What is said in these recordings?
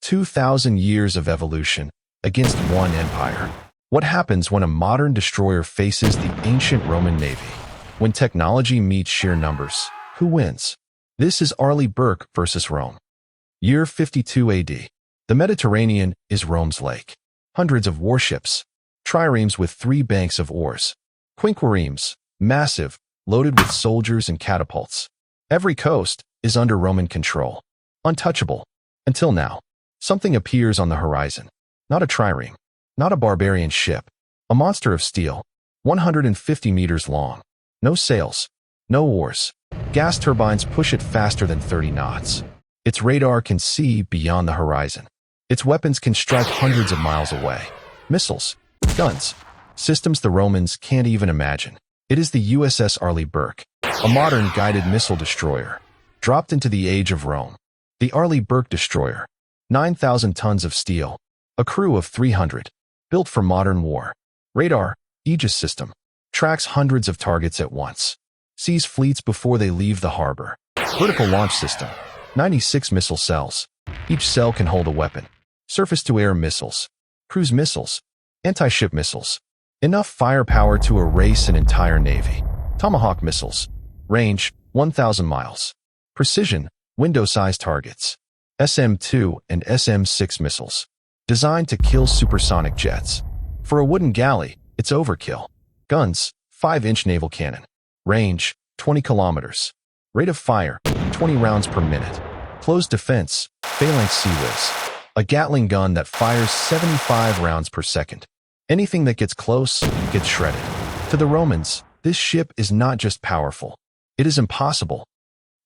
2,000 years of evolution against one empire. What happens when a modern destroyer faces the ancient Roman Navy? When technology meets sheer numbers, who wins? This is Arleigh Burke versus Rome. Year 52 AD. The Mediterranean is Rome's lake. Hundreds of warships. Triremes with 3 banks of oars. Quinquiremes, massive, loaded with soldiers and catapults. Every coast is under Roman control. Untouchable. Until now. Something appears on the horizon. Not a trireme. Not a barbarian ship. A monster of steel. 150 meters long. No sails. No oars. Gas turbines push it faster than 30 knots. Its radar can see beyond the horizon. Its weapons can strike hundreds of miles away. Missiles. Guns. Systems the Romans can't even imagine. It is the USS Arleigh Burke, a modern guided missile destroyer, dropped into the age of Rome. The Arleigh Burke destroyer. 9,000 tons of steel. A crew of 300. Built for modern war. Radar. Aegis system. Tracks hundreds of targets at once. Sees fleets before they leave the harbor. Vertical launch system. 96 missile cells. Each cell can hold a weapon. Surface-to-air missiles. Cruise missiles. Anti-ship missiles. Enough firepower to erase an entire navy. Tomahawk missiles. Range, 1,000 miles. Precision, window-sized targets. SM-2 and SM-6 missiles. Designed to kill supersonic jets. For a wooden galley, it's overkill. Guns, 5-inch naval cannon. Range, 20 kilometers. Rate of fire, 20 rounds per minute. Closed defense, phalanx Sea Whiz. A Gatling gun that fires 75 rounds per second. Anything that gets close gets shredded. To the Romans, this ship is not just powerful. It is impossible.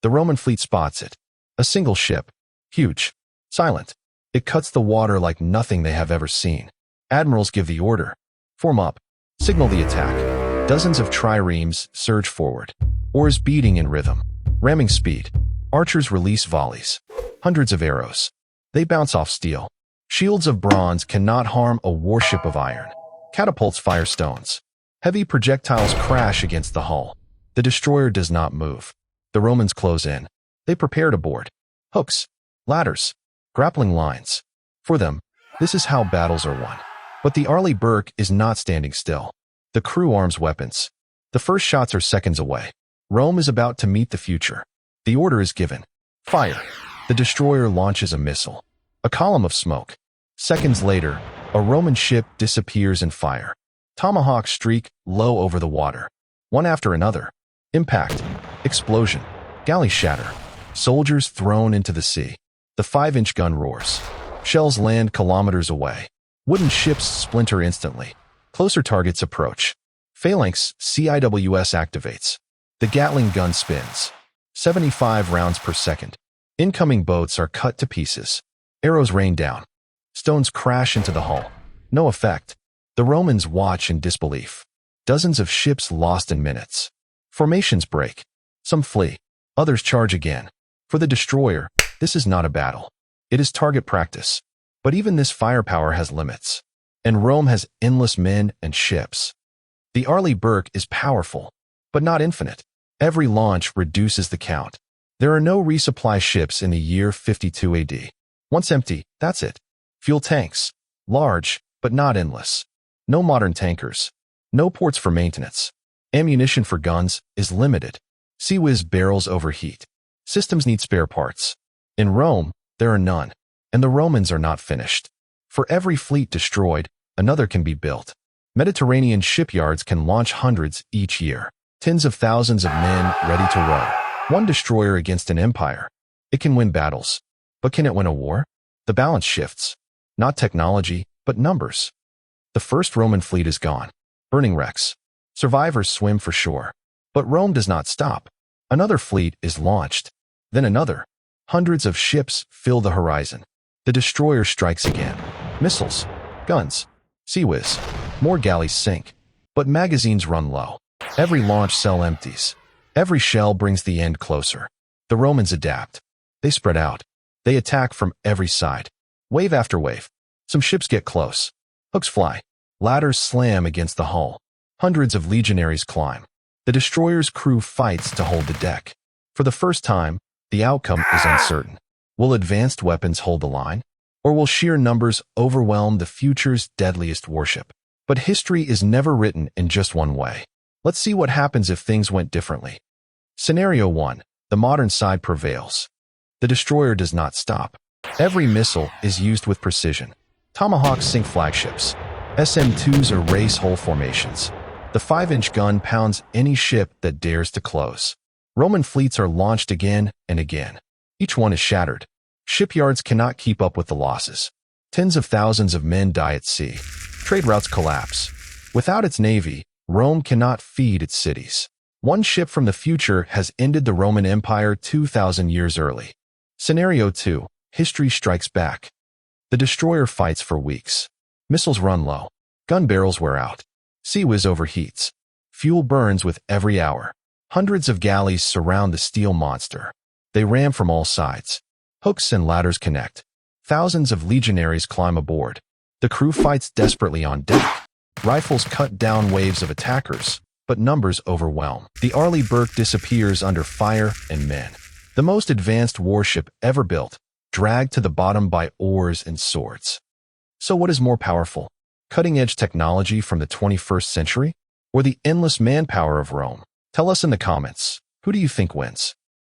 The Roman fleet spots it. A single ship. Huge. Silent. It cuts the water like nothing they have ever seen. Admirals give the order. Form up. Signal the attack. Dozens of triremes surge forward. Oars beating in rhythm. Ramming speed. Archers release volleys. Hundreds of arrows. They bounce off steel. Shields of bronze cannot harm a warship of iron. Catapults fire stones. Heavy projectiles crash against the hull. The destroyer does not move. The Romans close in. They prepare to board. Hooks. Ladders. Grappling lines. For them, this is how battles are won. But the Arleigh Burke is not standing still. The crew arms weapons. The first shots are seconds away. Rome is about to meet the future. The order is given. Fire. The destroyer launches a missile. A column of smoke. Seconds later, a Roman ship disappears in fire. Tomahawks streak low over the water. One after another. Impact. Explosion. Galleys shatter. Soldiers thrown into the sea. The 5-inch gun roars. Shells land kilometers away. Wooden ships splinter instantly. Closer targets approach. Phalanx CIWS activates. The Gatling gun spins. 75 rounds per second. Incoming boats are cut to pieces. Arrows rain down. Stones crash into the hull. No effect. The Romans watch in disbelief. Dozens of ships lost in minutes. Formations break. Some flee. Others charge again. For the destroyer, this is not a battle. It is target practice. But even this firepower has limits. And Rome has endless men and ships. The Arleigh Burke is powerful, but not infinite. Every launch reduces the count. There are no resupply ships in the year 52 AD. Once empty, that's it. Fuel tanks. Large, but not endless. No modern tankers. No ports for maintenance. Ammunition for guns is limited. Sea Whiz barrels overheat. Systems need spare parts. In Rome, there are none. And the Romans are not finished. For every fleet destroyed, another can be built. Mediterranean shipyards can launch hundreds each year. Tens of thousands of men ready to row. One destroyer against an empire. It can win battles. But can it win a war? The balance shifts. Not technology, but numbers. The first Roman fleet is gone. Burning wrecks. Survivors swim for shore. But Rome does not stop. Another fleet is launched. Then another. Hundreds of ships fill the horizon. The destroyer strikes again. Missiles. Guns. Sea Whiz. More galleys sink. But magazines run low. Every launch cell empties. Every shell brings the end closer. The Romans adapt. They spread out. They attack from every side. Wave after wave. Some ships get close. Hooks fly. Ladders slam against the hull. Hundreds of legionaries climb. The destroyer's crew fights to hold the deck. For the first time, the outcome is uncertain. Will advanced weapons hold the line? Or will sheer numbers overwhelm the future's deadliest warship? But history is never written in just one way. Let's see what happens if things went differently. Scenario 1. The modern side prevails. The destroyer does not stop. Every missile is used with precision. Tomahawks sink flagships. SM-2s erase whole formations. The 5-inch gun pounds any ship that dares to close. Roman fleets are launched again and again. Each one is shattered. Shipyards cannot keep up with the losses. Tens of thousands of men die at sea. Trade routes collapse. Without its navy, Rome cannot feed its cities. One ship from the future has ended the Roman Empire 2,000 years early. Scenario 2. History strikes back. The destroyer fights for weeks. Missiles run low. Gun barrels wear out. Sea Whiz overheats. Fuel burns with every hour. Hundreds of galleys surround the steel monster. They ram from all sides. Hooks and ladders connect. Thousands of legionaries climb aboard. The crew fights desperately on deck. Rifles cut down waves of attackers, but numbers overwhelm. The Arleigh Burke disappears under fire and men. The most advanced warship ever built, dragged to the bottom by oars and swords. So what is more powerful? Cutting-edge technology from the 21st century? Or the endless manpower of Rome? Tell us in the comments. Who do you think wins?